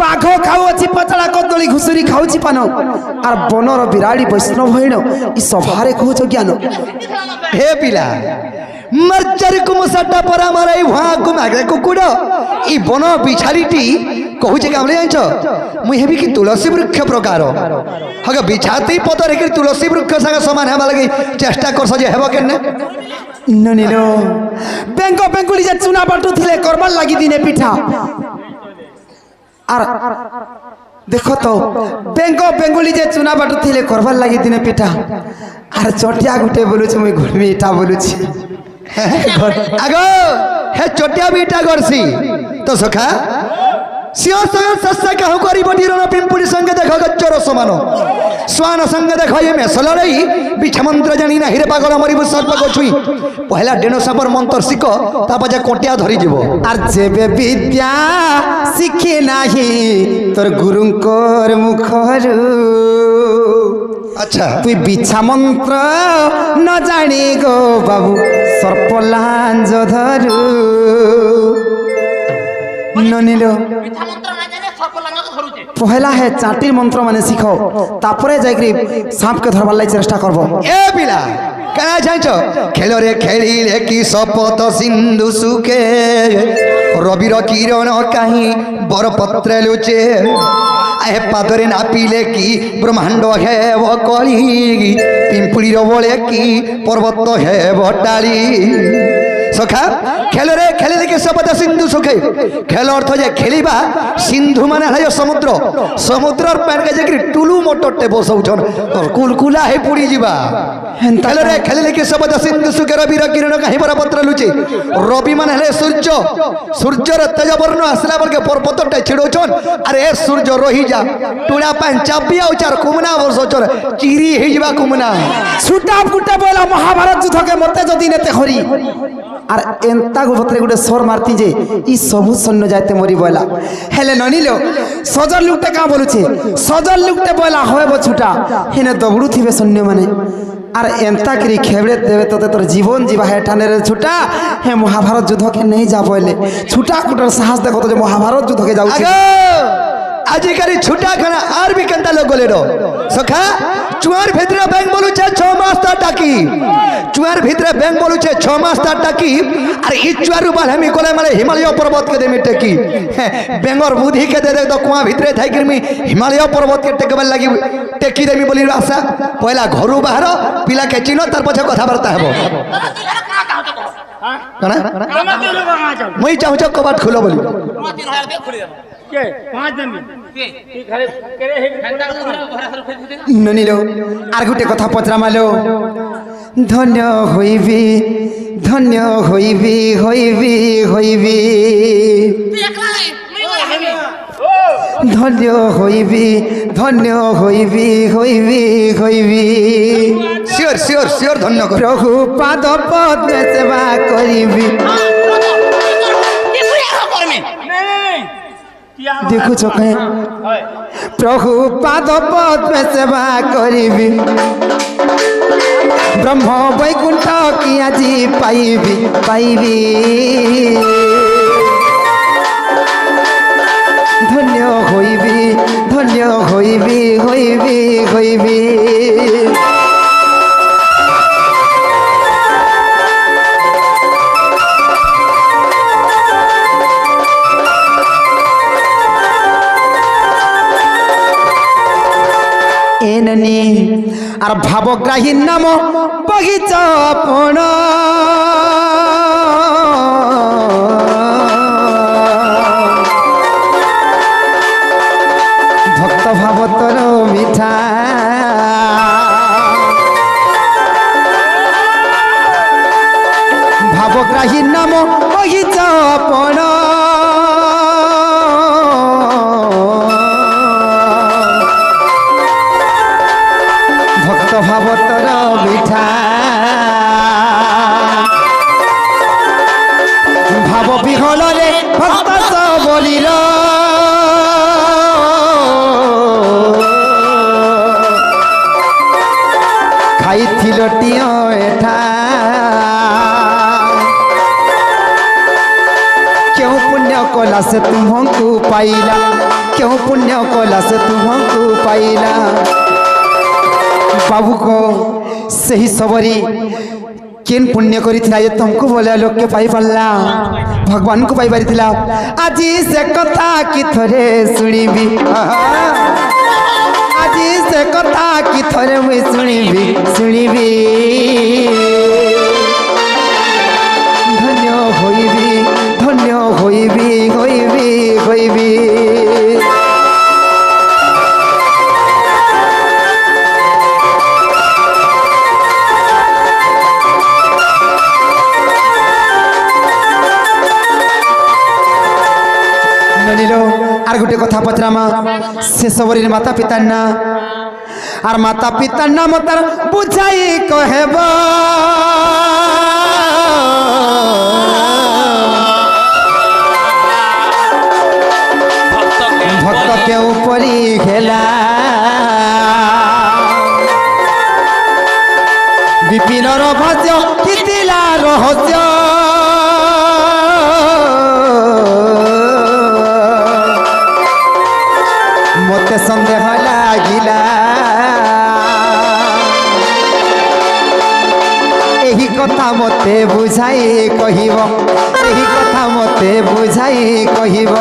बाघ खाऊची पचड़ा कदली घुसुरी खाऊची पान आर बनर बिराड़ी वैष्णव हईन इ सभारे कहूच ज्ञान हे पिला मर्चर कुमसटा परा मारे वहाँ कुमागे कुकुड़ ई बन बिछारीटी कहूचे कि हमले जानिछ मुई हेबी कि तुलसी वृक्ष प्रकार हग बिछाती पतरे कि तुलसी वृक्ष संग समान हेबा लगी चेष्टा करस जे हेबो केने ननिलो बेंको बेंकुली जे चुना बाटू थिले करबार लागि दिने पिठा आर देखो तो बेंको बेंगुली जे चुना बाटू थिले करबार लागि दिने पिठा आर चटिया गुटे बोलु छ मुई घरमी इटा बोलु छी आगो हे चटिया भी इटा करसी तो सखा सिंह संग सस्सा कहू करी बटी रण पिंपुड़ी संग देखो गच्चर समान स्वान संग देखो ये मेसल रही बिछ मंत्र जानी ना हिरे पागल मरी सर्प को छुई पहला डेनो सापर मंत्र सिख तापजे कोटिया धरी जीवो आर जेबे विद्या शिखे नाही तोर गुरुंकर मुखरु अच्छा तु बिछा मंत्र न जानी गो बाबू सर्पलांज धरु ननिलो पहला है चाटिर मंत्र माने सिखो तापरे जाइकरी सांप के धरबार लाई चेष्टा करबो ए पिला कना जाइछ खेलो रे खेलिले की सपत सिंधु सुखे रविर किरण काहे बरपत्र लुचे ए पादरे ना पीले की ब्रह्मांड है वो कली पिंपुड़ी बोले की पर्वत है भटाली सखा खेल रे खेले के सबद सिंधु सुखे खेल अर्थ जे खेलिबा सिंधु माने है समुद्र समुद्रर पैर के जे टुलू मोटर टे बसौछन और कुलकुला है पुड़ी जीवा खेल रे खेले के सबद सिंधु सुखे रवि किरण काहे पर पत्र लुचे रवि माने है सूर्य सूर्यर तेज वर्ण आसला बल के पर्वत टे छिड़ोछन अरे सूर्य रही जा टुणा पान चाबी आ चार कुमना बसौछन चिरी हे जीवा कुमना छुटा फुटा बोला महाभारत युद्ध के मते जदी नेते हरी आर एंता गोत्रे गुटे सोर मारती जे ई सबु सैन्य जाते मरी बोला हेले ननिलो सजर लुकटे का बोलुछे सजर लुकटे बोला होएबो छुटा हेने दबड़ू थिबे सैन्य माने आर एंता करी खेबड़े देवे तो तोर जीवन जीवा है ठाने रे छुटा हे महाभारत युद्ध के नहीं जा बोले छुटा कुटर साहस देखो तो जे महाभारत युद्ध के जाउ आजिकारी छुटा खाना आर भी कंता लोग गोले रो सखा चुआर भितरे बैंक बोलू छे 6 मास ता टाकी चुआर भितरे बैंक बोलू छे 6 मास ता टाकी अरे ई चुआर बाल हमी कोले माले हिमालय पर्वत के देमी टेकी बेंगर बुद्धि के दे तो कुआ भितरे थाई किरमी हिमालय पर्वत के टेकबल लागी टेकी देमी बोली आशा पहला घरु बाहर पिला के चिनो तार पछे कथा वार्ता हेबो कना मुई चाहू छ कबाट खुलो बोली ननिलो आर गुटे कथा पचरा मालो धन्य होइबी धन्य होइबी होइबी होइबी धन्य होइबी धन्य होइबी होइबी होइबी श्योर श्योर श्योर धन्य कर प्रभु पाद पद्मे सेवा करिबी देखु छके प्रभु पाद पद्मे सेवा करिबी ब्रह्म वैकुंठ की आजी पाइबी पाइबी धन्य होइबी धन्य होइबी होइबी होइबी एननी आर भावग्राही नाम बगीचा आपण भक्त भावतर मिठा भावग्राही नाम बगीचा आपण भावतर मिठा भाव विहल रे भक्त सबलीर खाइथिल टियो एठा क्यों पुण्य कला से तुमको पाइला क्यों पुण्य कला से तुमको पाइला बाबू को सही सबरी केन पुण्य करिथिला जे तुमको बोले लोक के पाई पाला भगवान को पाई पारिथिला आज से कथा की थरे सुनिबी आज से कथा की थरे मुई सुनिबी धन्य होइबी आर गोटे कथा पचरामा से सबरी माता पिता ना आर माता पिता ना मतार बुझाई कहब भक्त के ऊपरी खेला विपिन रहस्य कितिला रहस्य मते संदेह लागिला एही कथा मते बुझाई कहिब एही कथा मते बुझाई कहिब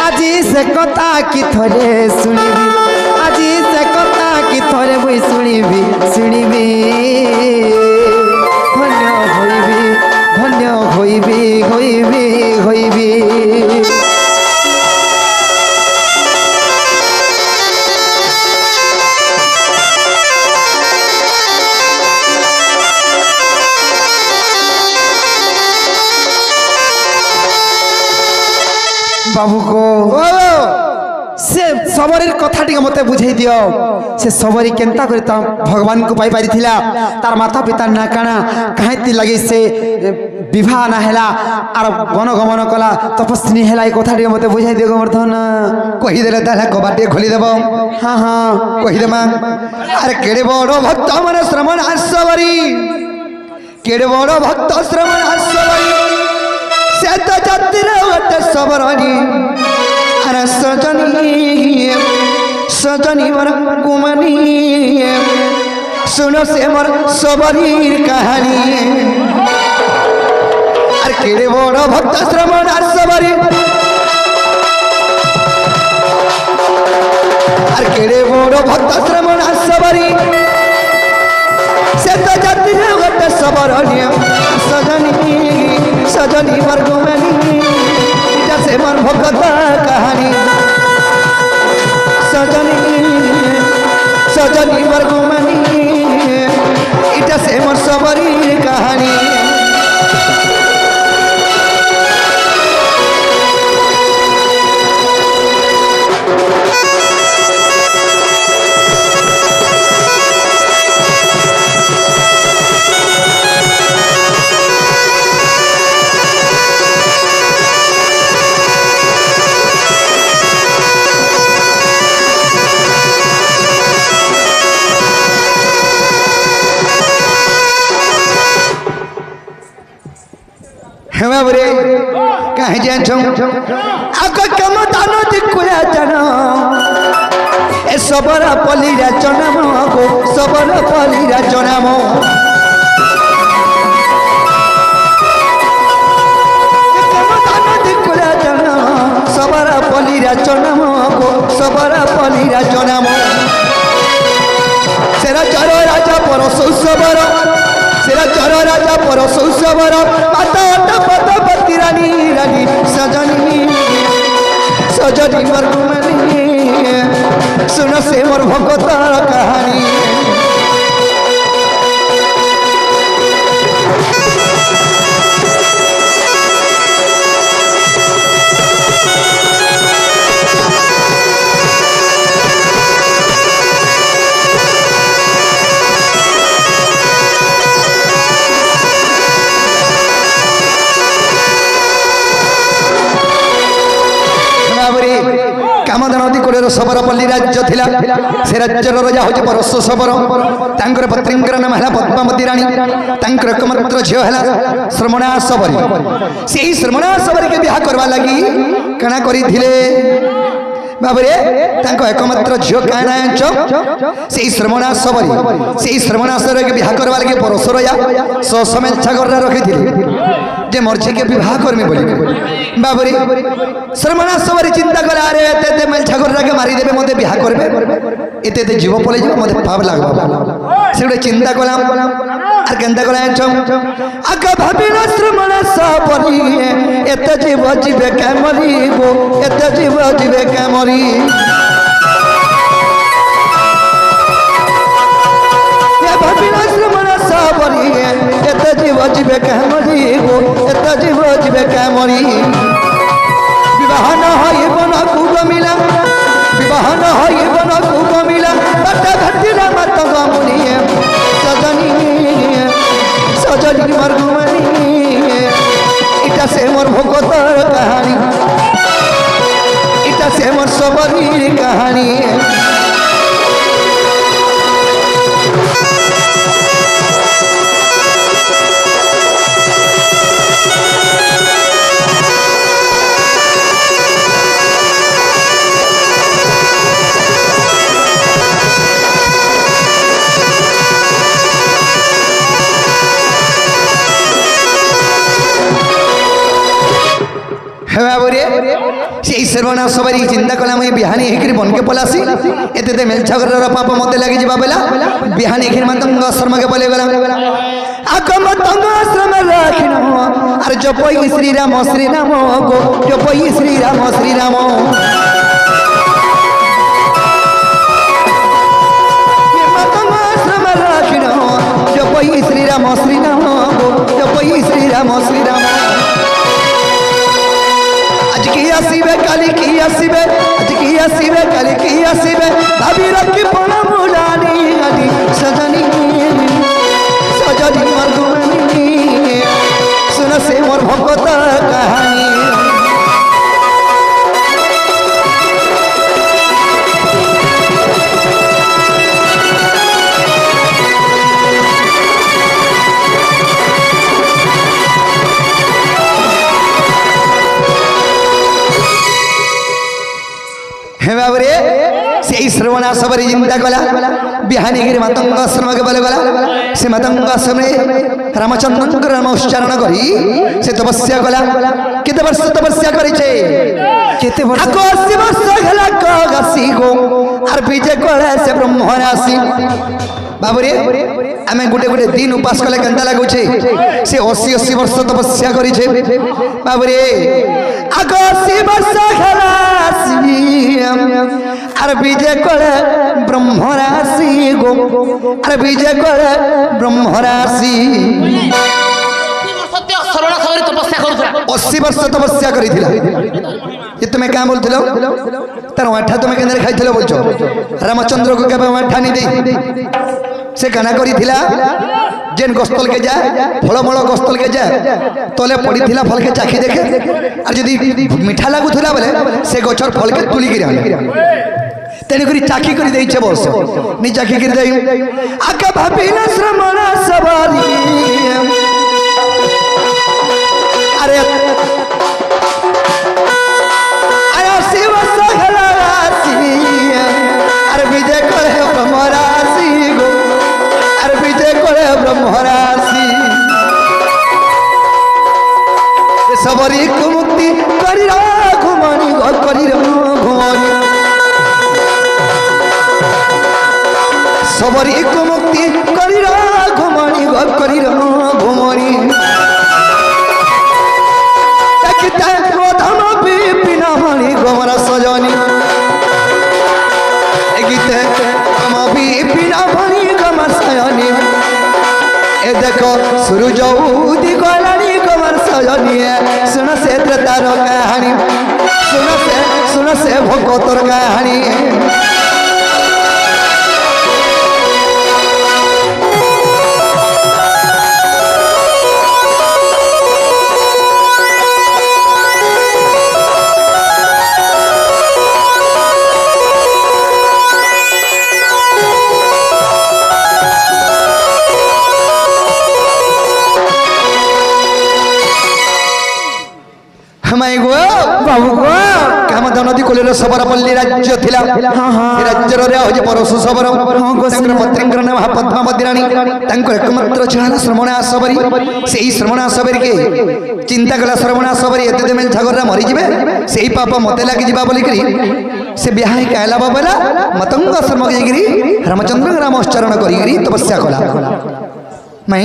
आज से कथा की थरे सुनिबी आज से कथा की थरे मुई सुनिबी धन्य होइबी बाबू को से सबरी कथा टी मते बुझाई दियो से सबरी केनता करे भगवान को पाई पारी थिला तार माता पिता ना काना काहेती लगी से विवाह ना हैला आर वन गमन कला तपस्वी हैला ए कथा टी मते बुझाई दियो गोवर्धन कही देले ताला कबाटे खोली देबो हाँ हाँ कही देमा अरे केड़े बड़ भक्त मन श्रवण हास्यवरी केड़े बड़ भक्त श्रवण हास्यवरी से तो जातिर वटे सबरनी अरे सजनी मर कुमनी सुनो से मर सबरी कहानी अरे केड़े बड़ भक्त श्रवण हास्यवरी अरे केड़े बड़ भक्त श्रवण हास्यवरी से तो जातिर वटे सबरनी सजनी मर कुमनी जैसे मर भक्त कहानी सजनी मर कुमनी इटा से मर सबरी कहानी हेवा बरे कहे जान छौ आको कम दानो दिकुला जानो ए सबरा पलिरा जनामो को सबरा पलिरा जनामो कम दानो दिकुला जानो सबरा पलिरा जनामो को सबरा पलिरा जनामो सेरा चरो राजा परसो सबरा सेरा चरो राजा परसो सबरा पाता पति रानी रानी सजनी मर कुमनी सुन से मोर भगत कहानी कामदा नदी कूल सबरपल्ली राज्य थिला से राज्यर राजा हूँ परश सबर तांकर पत्नींकर नाम है पद्मावती रानी तांकर एकमात्र झील है श्रमणा सबरी से श्रमणा सबरी के ब्याह करवा लगी କାଣା କରିଥିଲେ ବାବୁରେ ତାଙ୍କ ଏକମାତ୍ର ଝିଅ କାଣା ଜାଣିଛ ସେଇ ଶ୍ରମଣାସବରୀ ସେଇ ଶ୍ରମଣାସରେ ବିବାହ କରିବା ଲାଗି ପରଶୁରୟା ସସମେଲ ଛାଗରରା ରଖିଥିଲେ ଯେ ମର୍ଝିକେ ବିବାହ କରମି ବୋଲି ବାବୁରେ ଶ୍ରମଣାସବରୀ ଚିନ୍ତା କଲା ଆରେ ଏତେ মেল ছাগররাকে মারি দেবে মতে বিবাহ করবে এতে জীব পলে যাব মতে পাপ লাগবে সে গোটে চিন্তা কলাম আর কেনতা কলা জানিছ আগে ভাবিল শ্রমণাসবরী এতে জীব জীবে কে মরিব এতে জীব জীবে কে মরি ভাবিল শ্রমণাসবরী এতে জীব জীবে কে মরিব এতে জীব জীবে কে মরি বিবাহ ন হইব না কুগমিলা বিবাহ ন হইব না কুগমিলা বাটা ঘটিলা মাতঙ্গ মুনিয়ে সজনী সজনী মরগুমানি এটা সে মোর ভগতর কাহানি এটা সে মোর সবরীর কাহানি সেই শ্রবণাসবরী চিন্তা কলা মুই বিহানি হেকিরি বনকে পলাসি এতে মেলছাগরর পাপ মতে লাগি যাবা বেলা বিহানি হেকিরি মাতঙ্গ আশ্রমকে বলে গেলা আগ মাতঙ্গ আশ্রম রাখিন আর জপই শ্রীরাম শ্রীরাম গো জপই শ্রীরাম শ্রীরাম মাতঙ্গ আশ্রম রাখিন জপই শ্রীরাম শ্রীরাম গো জপই শ্রীরাম শ্রীরাম আসিবে কালি কি আসিবে আজ কি আসিবে কালি কি আসিবে ভাবি রাখি পড় মুলানি আদি সজনী সজনী মরগুমানি শুন সে মোর ভগত কাহানি বাবরে সেই শ্রবণাসবরী চিন্তা কলা বিহানিগিরি মাতঙ্গ আশ্রমকে বলে গলা সে মাতঙ্গ আশ্রমে রামচন্দ্রঙ্কর নাম উচ্চারণ করি সে তপস্যা কলা কেতে বর্ষ তপস্যা করেছে কেতে বর্ষ 80 বর্ষ গলা কাগাসি গো আর বিজে কলে সে ব্রহ্মরাশি বাবরে আমি গোটে গোটে দিন উপাস কলে কেনতা লাগুছে সে 80 বর্ষ তপস্যা করেছে বাবরে আগ 80 বর্ষ খেলাসি আর বিজে করে ব্রহ্মরাশি গো আর বিজে করে ব্রহ্মরাশি 80 বর্ষ তপস্যা করেছিলা যে তুমি কাঁ বলছিল তার মাঠা তুমি কেন খাইছিল বলছো রামচন্দ্র को কেবে মাঠা নি দেই সে কানা করিছিলা যেন গস্তলকে যা ফলমূল গস্তলকে যা তলে পড়িছিলা ফলকে চাখি দেখে আর যদি মিঠা লাগুଥିଲା বলে সে গছর ফলকে তুলি গিরে আনে তেণুকরি চাখি করে দেইছে বস নি চাখি করে দেই আগে ভাবিলা শ্রমণাসবরী আরে আরে শিব সখলাসি আর বিজয় করে ব্রহ্মরাশি গো আর বিজয় করে ব্রহ্মরাশি সবরী মুক্তি করি ঘুমনি করি ঘুমনি সবরী মুক্তি করি ঘুমনি করি ঘুমনি প্রথম বিপিন মণি গোমর সজনী গীতে বিপিন মণি গোমর সজনী এ দেখো সূর্য উদি গলানি গোমর সজনী শুন সে তার কাহানি শুন সে ভগতর কাহানি বাবু গো ନର୍ମଦା ନଦୀ କୂଳରେ ଶବରପଲ୍ଲୀ ରାଜ୍ୟ ଥିଲା ସେ ରାଜ୍ୟର ରାଜା ହଉଛି ପରଶୁ ଶବର ତାଙ୍କର ପତ୍ନୀଙ୍କର ନାମ ପଦ୍ମାବତୀ ରାଣୀ ତାଙ୍କର ଏକମାତ୍ର ଝିଅ ହେଲା ଶ୍ରମଣା ସବରୀ ସେଇ ଶ୍ରମଣା ସବରୀକେ ଚିନ୍ତା କଲା ଶ୍ରମଣା ସବରୀ ଏତେ ଦିନ ଝଗଡ଼ା ମରିଯିବେ ସେଇ ପାପ ମତେ ଲାଗିଯିବା ବୋଲିକିରି ସେ ବିହା ହେଇ କାଇଲା ବାବା ମତଙ୍ଗ ଆଶ୍ରମ ଯାଇକିରି ରାମଚନ୍ଦ୍ର ନାମ ଉଚ୍ଚାରଣ କରିକିରି ତପସ୍ୟା କଲା মাই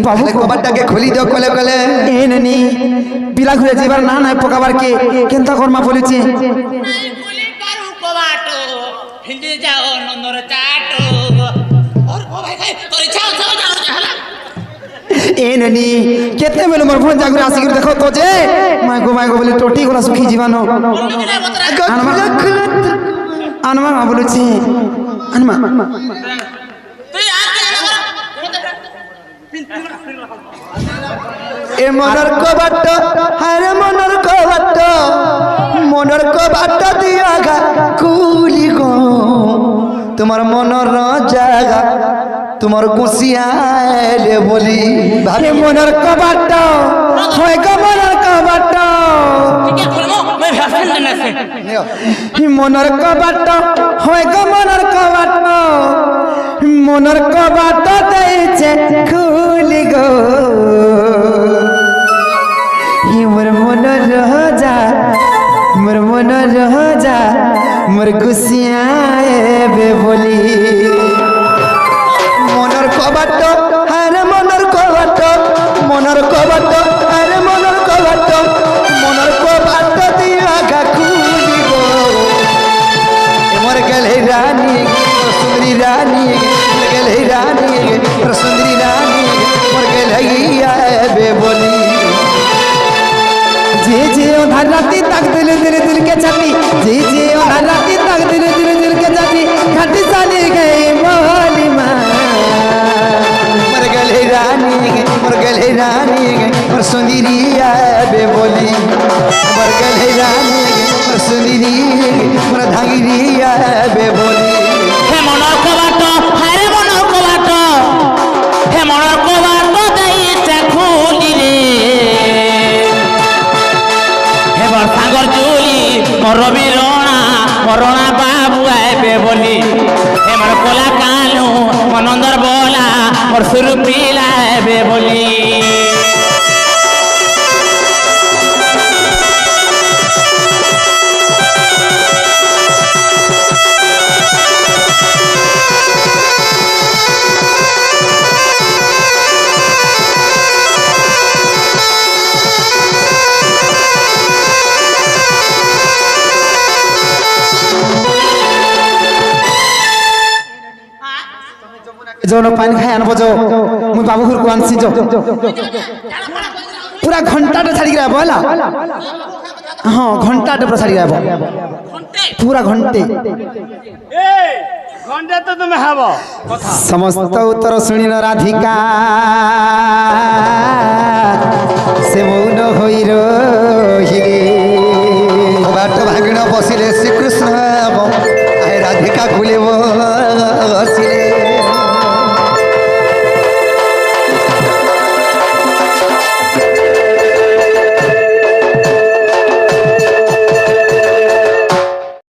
বাবু কবাটাকে খুলি দিও কলে কলে এ ননি বিলা ঘুরে যাবার না নাই পকাবার কে কেনতা কর্মা বলেছে খুলি পারু কবাটো হিন্দি যাও নন্দর চাটো और ओ भाई भाई और इच्छा जाओ जाओ हला এ ননি কেতে বেলে মোর ফোন জাগুরে আসি করে দেখো তো যে মাই গো বলে টটি গলা সুখী জীবানো আনমা বলেছে আনমা তুই আর এ মনর কবাট হারে মনর কবাট দিয়া গা কুলি গো তোমার মনর জায়গা তোমার কুশিয়ালে বলি ভাবে মনর কবাট হয় গো মনর কবাট ठीक है खोलो मैं भाषण देना से মনর কবাট হয় গো মনর কবাট মনর কবাট দেইছে খুলি গো মোর মন রহজা মোর গুছিয়াবে বলি মনর কবাট হারে মনর কবাট হারে মনর কবাট দিয়া গা খুলি গো মোর গেলে রানী সুন্দরী রানী গেলে রানী সুন্দরী রানী মোর গেলে বে বলি যে ওধার রাতি তাক দিলে দিল के चाटी जे ओधार राती ताक दिले दिल के चाटी घाटी चाली गई मोली माँ मोर गले रानी मोर सुंदरी बे बोली मोर गले रानी मोर सुंदरी मोर धांगिरी बे बोली हे মনৰ কবাট হাৰে মনৰ কবাট হে মনৰ কবাট দেইছে খুলি রে হে বর সাগর চুলি মোর রবি রণা বাবু আইবে বলি হে মোর কোলা কালু মনন্দর বলা মোর সুরু পিলা আইবে বলি जोन पानी खाए आनबो जो मुई बाबू घर को आनसी जो पूरा घंटा टे छाड़ी गया बोला हाँ घंटा टे पूरा छाड़ी गया पूरा घंटे ঘন্টা তো তুমি হব समस्त उत्तर शुणिल राधिका से मौन होई रहिले बाट भागिण बसिले श्रीकृष्ण आए राधिका खुले